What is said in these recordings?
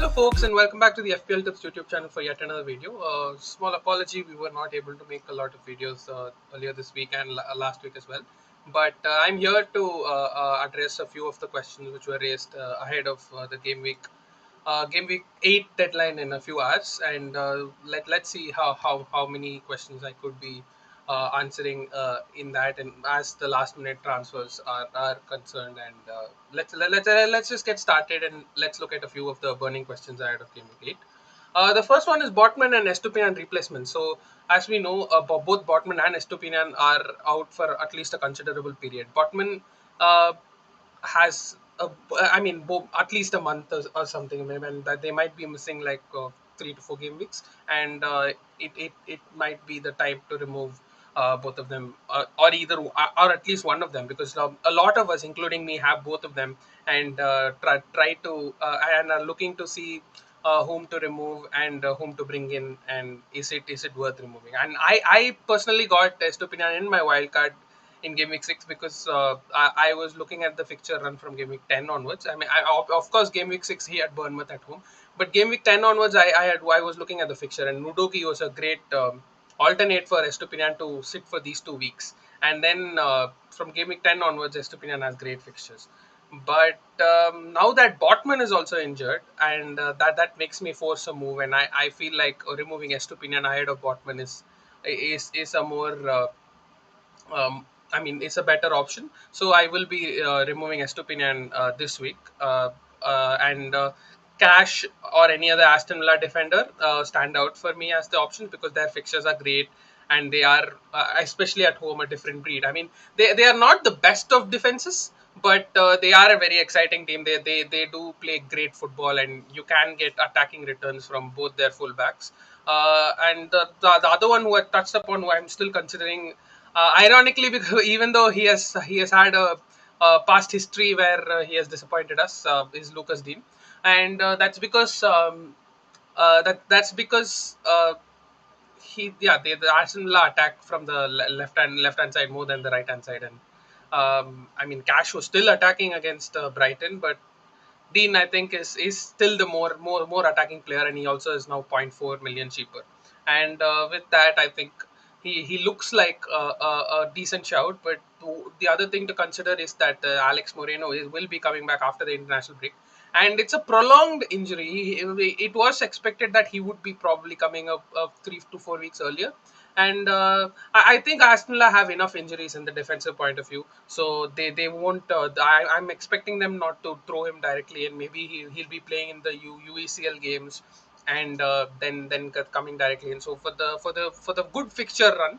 Hello folks and welcome back to the FPL Tips YouTube channel for yet another video. Small apology, we were not able to make a lot of videos earlier this week and last week as well. But I'm here to address a few of the questions which were raised ahead of the game week 8 deadline in a few hours, and let's see how many questions I could be answering in that, and as the last minute transfers are concerned. And let's just get started, and let's look at a few of the burning questions ahead of game week 8. The first one is Botman and Estupinan replacement. So, as we know, both Botman and Estupinan are out for at least a considerable period. Botman uh, has at least a month or something, maybe, and that they might be missing like 3 to 4 game weeks, and it might be the time to remove both of them, or at least one of them, because a lot of us, including me, have both of them, and try to and are looking to see whom to remove and whom to bring in, and is it worth removing. And I personally got Estupinan in my wildcard in game week 6 because I was looking at the fixture run from game week 10 onwards. I mean, of course, game week 6 he had Bournemouth at home, but game week 10 onwards, I was looking at the fixture, and Nudoki was a great alternate for Estupinan to sit for these 2 weeks. And then from game week 10 onwards, Estupinan has great fixtures. But now that Botman is also injured, and that makes me force a move, and I feel like removing Estupinan ahead of Botman is a more it's a better option. So I will be removing Estupinan this week, and Cash or any other Aston Villa defender stand out for me as the options, because their fixtures are great, and they are especially at home a different breed. I mean, they are not the best of defenses, but they are a very exciting team. They do play great football, and you can get attacking returns from both their fullbacks. And the other one who I touched upon, who I'm still considering, ironically, because even though he has had a past history where he has disappointed us, is Lucas Dean, and that's because the Aston Villa attack from the left hand side more than the right hand side. And I mean, Cash was still attacking against Brighton, but Dean, I think, is still the more attacking player, and he also is now zero point 0.4 million cheaper. And with that, I think he looks like a decent shout. But the other thing to consider is that Alex Moreno will be coming back after the international break, and it's a prolonged injury. It was expected that he would be probably coming up 3 to 4 weeks earlier, and I think Aston Villa have enough injuries in the defensive point of view, so they won't. I'm expecting them not to throw him directly, and maybe he'll be playing in the UECL games, and then coming directly in. So for the good fixture run,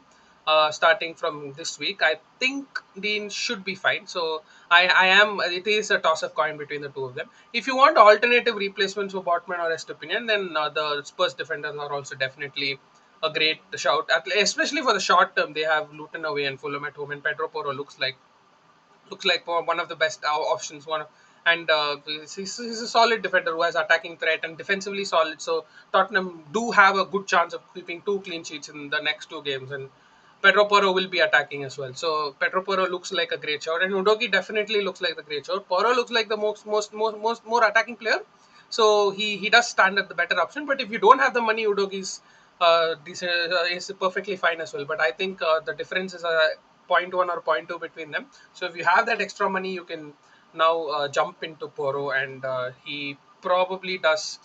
starting from this week, I think Dean should be fine. So I am. It is a toss of coin between the two of them. If you want alternative replacements for Botman or Estupinan, then the Spurs defenders are also definitely a great shout, especially for the short term. They have Luton away and Fulham at home, and Pedro Porro looks like one of the best options. And he's a solid defender who has attacking threat and defensively solid. So Tottenham do have a good chance of keeping 2 clean sheets in the next 2 games, and Pedro Porro will be attacking as well. So Pedro Porro looks like a great shot, and Udogi definitely looks like the great shot. Porro looks like the most more attacking player, so he does stand at the better option. But if you don't have the money, Udogi's is perfectly fine as well. But I think the difference is a point 0.1 or point 0.2 between them. So if you have that extra money, you can now jump into Porro, and he probably does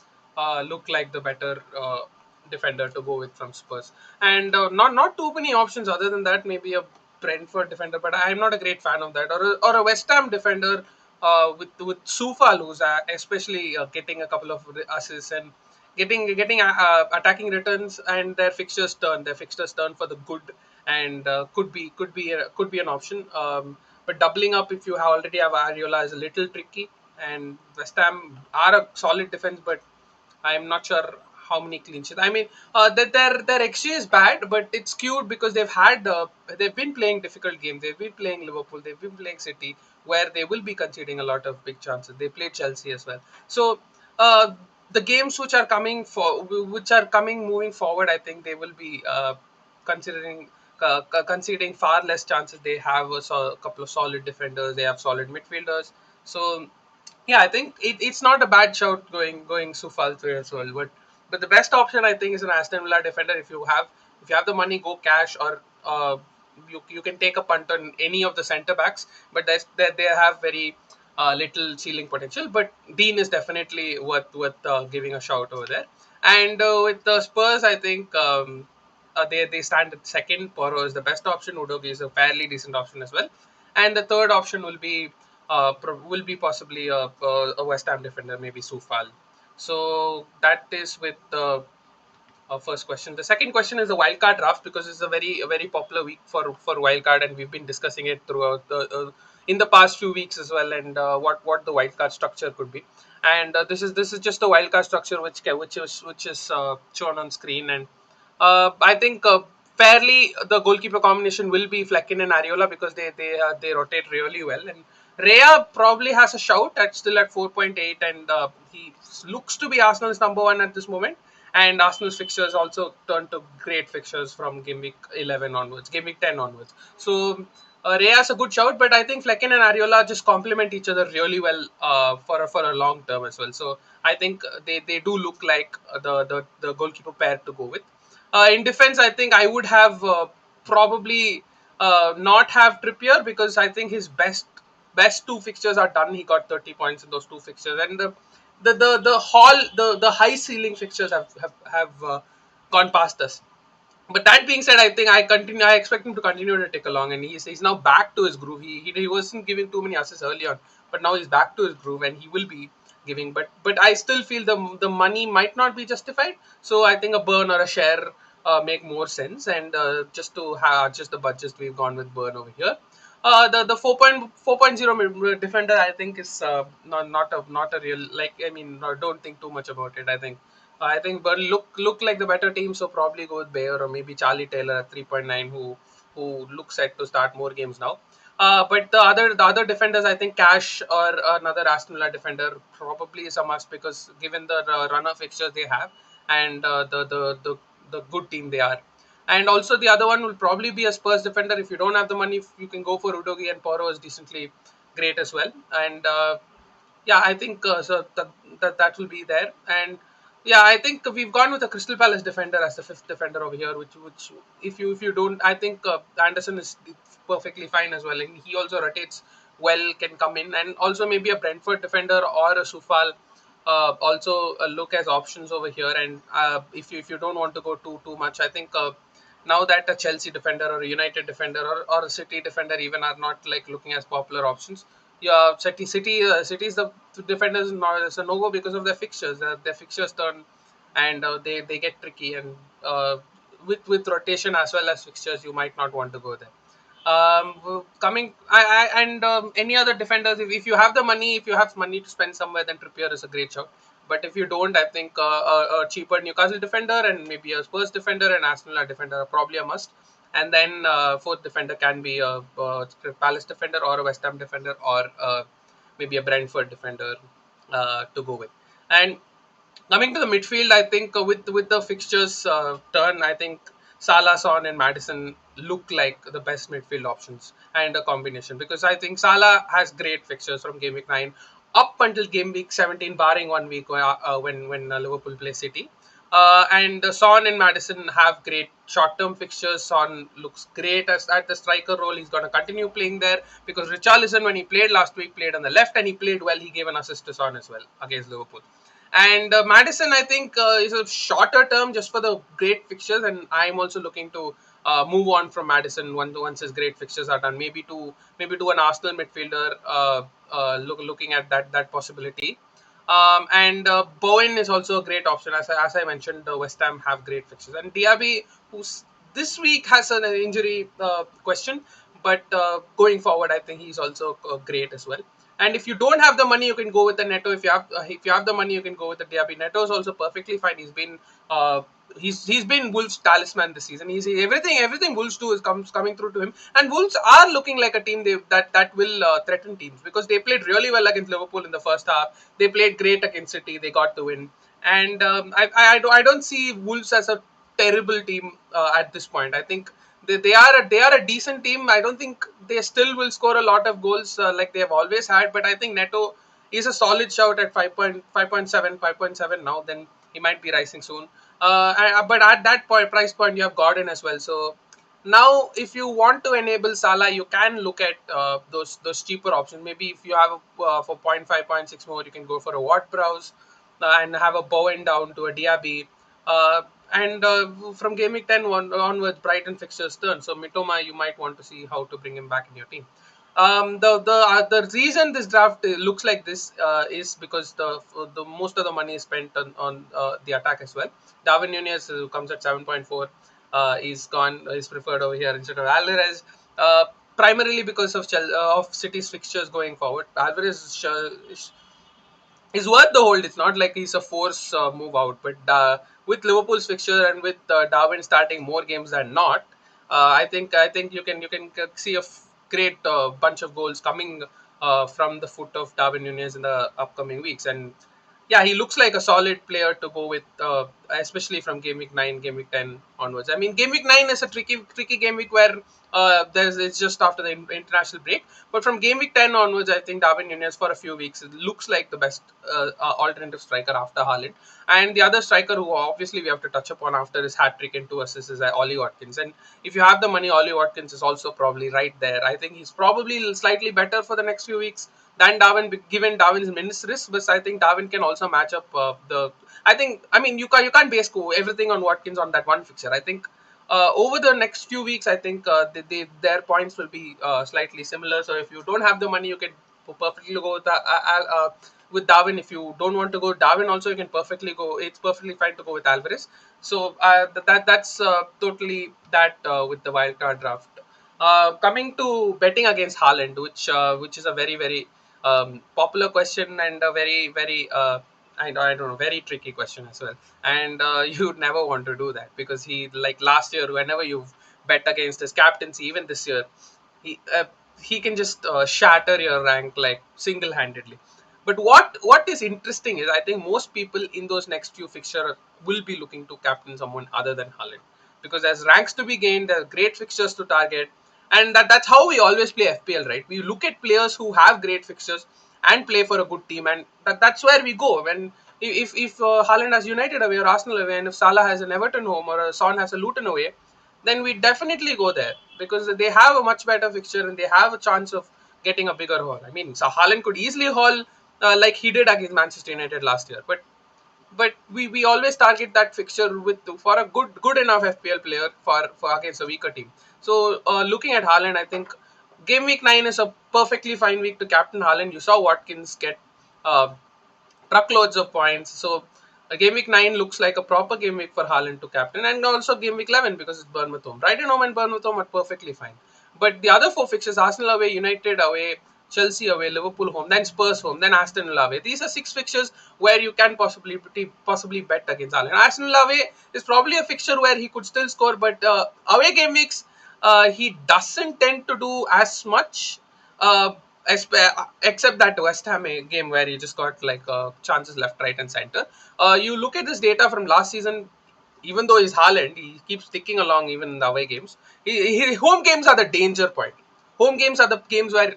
look like the better defender to go with from Spurs. And not too many options other than that. Maybe a Brentford defender, but I'm not a great fan of that. Or a West Ham defender with Soufal, who's especially getting a couple of assists and getting attacking returns, and their fixtures turn for the good, and could be an option. But doubling up if you already have Ariola is a little tricky, and West Ham are a solid defense, but I'm not sure how many clean sheets. I mean, that their XG is bad, but it's skewed because they've been playing difficult games. They've been playing Liverpool. They've been playing City, where they will be conceding a lot of big chances. They play Chelsea as well. So the games which are coming moving forward, I think they will be considering conceding far less chances. They have a couple of solid defenders. They have solid midfielders. So Yeah, I think it's not a bad shout going Sufal through as well. But the best option I think is an Aston Villa defender. If you have the money, go cash, or you can take a punt on any of the centre backs. But they have very little ceiling potential. But Dean is definitely worth giving a shout over there. And with the Spurs, I think they stand at second. Porro is the best option. Udogi is a fairly decent option as well, and the third option will be possibly a West Ham defender, maybe Soufal. So that is with the first question. The second question is the wildcard draft, because it's a very popular week for wildcard, and we've been discussing it throughout in the past few weeks as well, and what the wildcard structure could be. And this is just the wildcard structure which is shown on screen, and I think fairly the goalkeeper combination will be Flecken and Areola, because they rotate really well. And Rea probably has a shout at still at 4.8, and he looks to be Arsenal's number one at this moment. And Arsenal's fixtures also turned to great fixtures from game week 11 onwards, game week 10 onwards. So Rea's a good shout, but I think Flecken and Areola just complement each other really well for a long term as well. So I think they do look like the goalkeeper pair to go with. In defense, I think I would have probably not have Trippier, because I think his best two fixtures are done. He got 30 points in those two fixtures, and the high ceiling fixtures have gone past us. But that being said, I think I expect him to continue to tick along, and he's now back to his groove. He wasn't giving too many assists early on, but now he's back to his groove, and he will be giving. But I still feel the money might not be justified. So I think a Burn or a Share make more sense. And just to adjust the budget, we've gone with Burn over here. The 4.0 defender, I think, is not a real, like, I mean, don't think too much about it. I think Burnley look like the better team, so probably go with Bayer or maybe Charlie Taylor at 3.9, who looks set to start more games now. But the other defenders, I think Cash or another Aston Villa defender probably is a must, because given the runner fixtures they have, and the good team they are. And also the other one will probably be a Spurs defender. If you don't have the money, you can go for Udogi, and Porro is decently great as well. And yeah, I think so that will be there. And yeah, I think we've gone with a Crystal Palace defender as the fifth defender over here, which if you don't, I think Anderson is perfectly fine as well, and he also rotates well, can come in. And also maybe a Brentford defender or a Sufal also look as options over here. And if you don't want to go too much, I think now that a Chelsea defender or a United defender or a City defender even are not like looking as popular options. Yeah, City is the defenders not as a no go because of their fixtures. Their fixtures turn, and they get tricky, and with rotation as well as fixtures, you might not want to go there. Coming and any other defenders, if you have the money, if you have money to spend somewhere, then Trippier is a great shout. But if you don't, I think a cheaper Newcastle defender and maybe a Spurs defender and Aston Villa defender are probably a must. And then fourth defender can be a Palace defender or a West Ham defender, or maybe a Brentford defender to go with. And coming to the midfield, I think with the fixtures turn, I think Salah, Son, and Madison look like the best midfield options and a combination, because I think Salah has great fixtures from game week 9 up until game week 17, barring 1 week when Liverpool play City. And Son and Madison have great short-term fixtures. Son looks great at the striker role. He's going to continue playing there, because Richarlison, when he played last week, played on the left and he played well. He gave an assist to Son as well against Liverpool. And Madison, I think, is a shorter term just for the great fixtures, and I'm also looking to move on from Madison once his great fixtures are done. Maybe to an Arsenal midfielder, looking at that possibility. And Bowen is also a great option. As I mentioned, West Ham have great fixtures, and Diaby, who's this week has an injury question, but going forward, I think he's also great as well. And if you don't have the money, you can go with the Neto. If you have the money, you can go with the Diaby. Neto is also perfectly fine. He's been Wolves' talisman this season. He's everything Wolves do is coming through to him. And Wolves are looking like a team that will threaten teams, because they played really well against Liverpool in the first half. They played great against City. They got the win. And I don't see Wolves as a terrible team at this point. I think they are a decent team. I don't think they still will score a lot of goals like they have always had, but I think Neto he's a solid shout at 5.7, 5.7 now. Then he might be rising soon. But at that point, price point, you have Gordon as well. So now, if you want to enable Salah, you can look at those cheaper options. Maybe if you have for point 5, point 6 more, you can go for a Watt Browse and have a Bowen down to a Diaby. And from game week 10 onwards, Brighton fixtures turn. So Mitoma, you might want to see how to bring him back in your team. The reason this draft looks like this is because the most of the money is spent on the attack as well. Darwin Nunez comes at 7.4. Is gone. Is preferred over here instead of Alvarez. Primarily because of City's fixtures going forward. Alvarez is worth the hold. It's not like he's a force move out, but with Liverpool's fixture and with Darwin starting more games than not, I think you can see a great bunch of goals coming from the foot of Darwin Nunez in the upcoming weeks. And yeah, he looks like a solid player to go with, especially from game week 9, game week 10 onwards. I mean, game week 9 is a tricky game week where it's just after the international break. But from game week 10 onwards, I think Darwin Nunez for a few weeks it looks like the best alternative striker after Haaland. And the other striker who obviously we have to touch upon after his hat trick and 2 assists is Ollie Watkins. And if you have the money, Ollie Watkins is also probably right there. I think he's probably slightly better for the next few weeks than Darwin, given Darwin's minutes risk. But I think Darwin can also match up the. I mean, you can't base everything on Watkins on that one fixture. I think over the next few weeks, I think their points will be slightly similar. So if you don't have the money, you can perfectly go with Darwin. If you don't want to go Darwin, also you can perfectly go. It's perfectly fine to go with Alvarez. So that's totally that with the wildcard draft. Coming to betting against Haaland, which is a very popular question and a very I don't know, very tricky question as well. And you'd never want to do that because like last year, whenever you've bet against his captaincy, even this year, he uh, he can just shatter your rank like single handedly. But what is interesting is I think most people in those next few fixtures will be looking to captain someone other than Haaland because there's ranks to be gained, there's great fixtures to target, and that's how we always play FPL, right? We look at players who have great fixtures and play for a good team, and that's where we go. When if Haaland has United away or Arsenal away, and if Salah has an Everton home or Son has a Luton away, then we definitely go there because they have a much better fixture and they have a chance of getting a bigger haul. I mean, so Haaland could easily haul like he did against Manchester United last year, but we always target that fixture with for a good enough FPL player for against a weaker team. So looking at Haaland, I think game week 9 is a perfectly fine week to captain Haaland. You saw Watkins get uh, truckloads of points. So game week 9 looks like a proper game week for Haaland to captain, and also game week 11 because it's Bournemouth home. Brighton home and Bournemouth home are perfectly fine. But the other 4 fixtures, Arsenal away, United away, Chelsea away, Liverpool home, then Spurs home, then Aston Villa away. These are 6 fixtures where you can possibly bet against Haaland. Arsenal away is probably a fixture where he could still score, but away game weeks he doesn't tend to do as much. Except that West Ham game where he just got like chances left, right, and center. You look at this data from last season. Even though he's Haaland, he keeps ticking along even in the away games. Home games are the danger point. Home games are the games where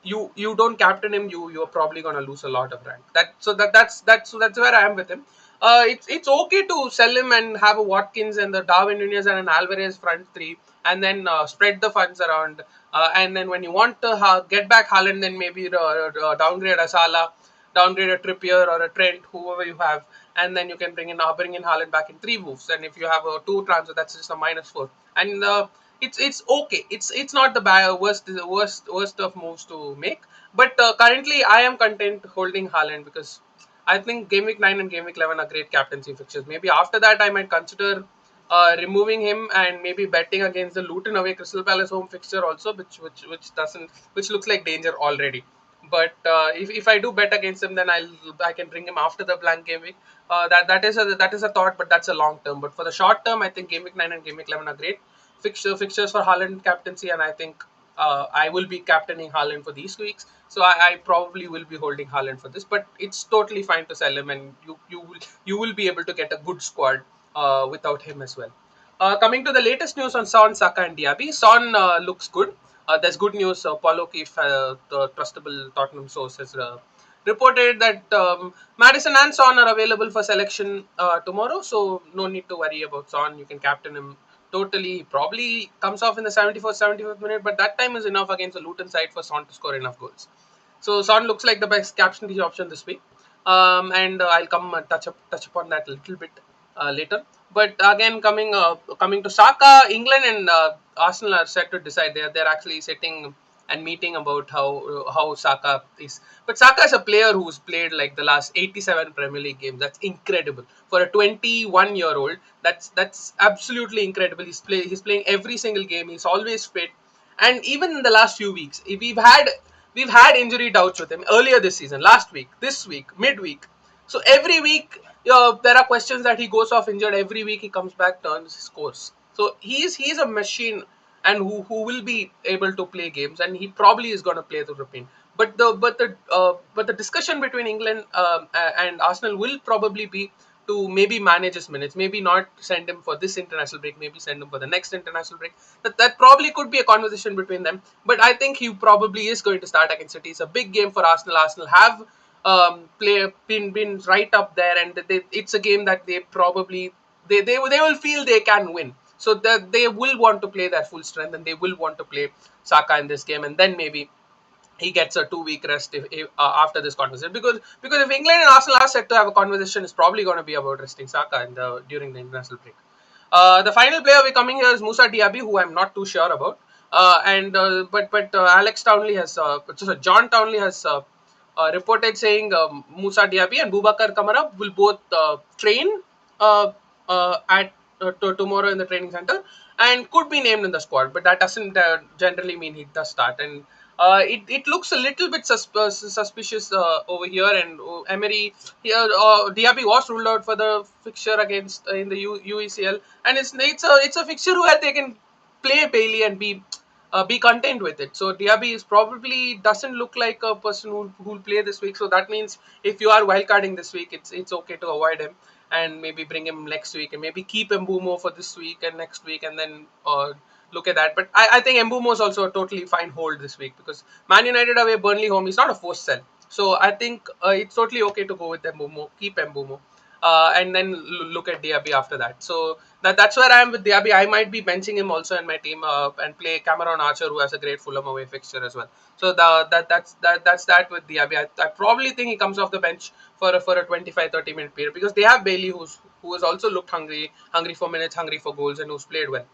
you don't captain him, you're probably gonna lose a lot of rank. That's where I am with him. It's okay to sell him and have a Watkins and the Darwin Nunez and an Alvarez front three, and then spread the funds around. And then when you want to get back Haaland, then maybe downgrade a Salah, downgrade a Trippier or a Trent, whoever you have, and then you can bring in Haaland back in 3 moves. And if you have a 2 transfer, that's just a -4. And it's okay. It's not the worst of moves to make. But currently, I am content holding Haaland because I think game week 9 and game week 11 are great captaincy fixtures. Maybe after that, I might consider removing him and maybe betting against the Luton away Crystal Palace home fixture also, which looks like danger already. But if I do bet against him, then I can bring him after the blank game week. That is a thought, but that's a long term. But for the short term, I think game week 9 and game week 11 are great fixtures for Haaland captaincy, and I think I will be captaining Haaland for these weeks. So I probably will be holding Haaland for this, but it's totally fine to sell him, and you will be able to get a good squad without him as well. Coming to the latest news on Son, Saka, and Diaby, Son looks good. There's good news. Paulo Keefe, the trustable Tottenham source, has reported that Madison and Son are available for selection tomorrow, so no need to worry about Son. You can captain him totally. He probably comes off in the 74th, 75th minute, but that time is enough against the Luton side for Son to score enough goals. So Son looks like the best captaincy option this week, and I'll come touch upon that a little bit later. But again, coming to Saka, England and Arsenal are set to decide. They're actually sitting and meeting about how Saka is. But Saka is a player who's played like the last 87 Premier League games. That's incredible for a 21-year-old. That's absolutely incredible. He's playing every single game. He's always fit, and even in the last few weeks, we've had injury doubts with him earlier this season, last week, this week, midweek. So every week, there are questions that he goes off injured. Every week he comes back, turns, scores. So he's a machine, and who will be able to play games, and he probably is going to play the European. But the discussion between England and Arsenal will probably be to maybe manage his minutes, maybe not send him for this international break, maybe send him for the next international break. That probably could be a conversation between them. But I think he probably is going to start against City. It's a big game for Arsenal. Arsenal have been right up there, and it's a game that they probably they will feel they can win. So that they will want to play their full strength, and they will want to play Saka in this game, and then maybe he gets a 2 week rest if after this conversation, because if England and Arsenal are set to have a conversation, it's probably going to be about resting Saka during the international break. The final player we're coming here is Musa Diaby, who I'm not too sure about. But Alex Townley has John Townley has reported saying Musa Diaby and Boubacar Kamara will both train at tomorrow in the training center and could be named in the squad, but that doesn't generally mean he does start. And it looks a little bit suspicious over here. And Emery here, Diaby was ruled out for the fixture against in the UECL, and it's a fixture where they can play Bailey and be content with it. So Diaby is probably doesn't look like a person who'll play this week. So that means if you are wildcarding this week, it's okay to avoid him and maybe bring him next week, and maybe keep Mbumo for this week and next week, and then look at that. But I think Mbumo is also a totally fine hold this week, because Man United away, Burnley home, he's not a forced sell. So I think it's totally okay to go with Mbumo, keep Mbumo. And then look at Diaby after that. So that's where I am with Diaby. I might be benching him also in my team and play Cameron Archer, who has a great Fulham away fixture as well. So that's that with Diaby. I probably think he comes off the bench for a 25-30 minute period, because they have Bailey, who has also looked hungry for minutes, hungry for goals, and who's played well.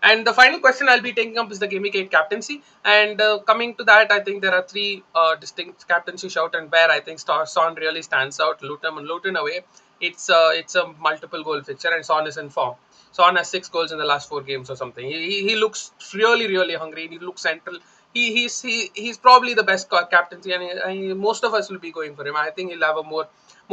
And the final question I'll be taking up is the Game Week 8 captaincy. And coming to that, I think there are three distinct captaincy shout, and where I think Son really stands out. Luton away, it's a multiple goal fixture, and Son is in form. Son has 6 goals in the last 4 games or something. He looks really hungry. He looks central. He's probably the best captaincy, and most of us will be going for him. I think he'll have a more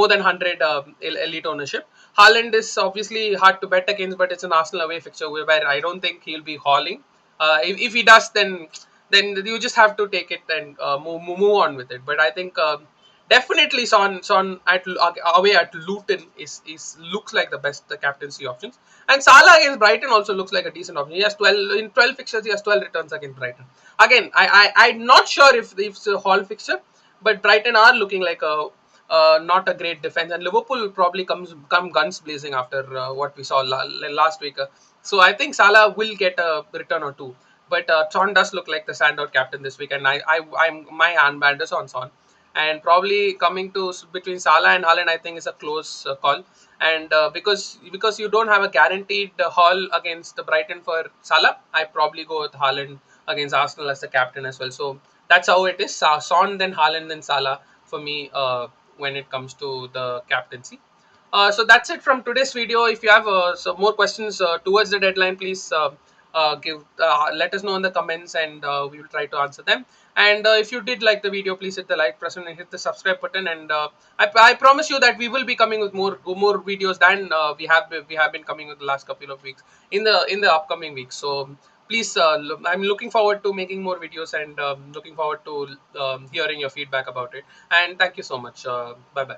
than 100 elite ownership. Haaland is obviously hard to bet against, but it's an Arsenal away fixture where I don't think he'll be hauling. If he does, then you just have to take it and move on with it. But I think definitely Son at away at Luton is looks like the best captaincy options. And Salah against Brighton also looks like a decent option. He has 12 fixtures. He has 12 returns against Brighton. Again, I'm not sure if it's a Hall fixture, but Brighton are looking like a not a great defense, and Liverpool will probably come guns blazing after what we saw last week. So I think Salah will get a return or two, but Son does look like the standout captain this week, and I'm my armband is on Son, and probably coming to between Salah and Haaland, I think is a close call. And because you don't have a guaranteed haul against Brighton for Salah, I probably go with Haaland against Arsenal as the captain as well. So that's how it is. Son, then Haaland, then Salah for me when it comes to the captaincy. So that's it from today's video. If you have some more questions towards the deadline, please let us know in the comments, and we will try to answer them. And if you did like the video, please hit the like button and hit the subscribe button. And I promise you that we will be coming with more videos than we have been coming with the last couple of weeks in the upcoming weeks. So please, I'm looking forward to making more videos, and looking forward to hearing your feedback about it. And thank you so much. Bye bye.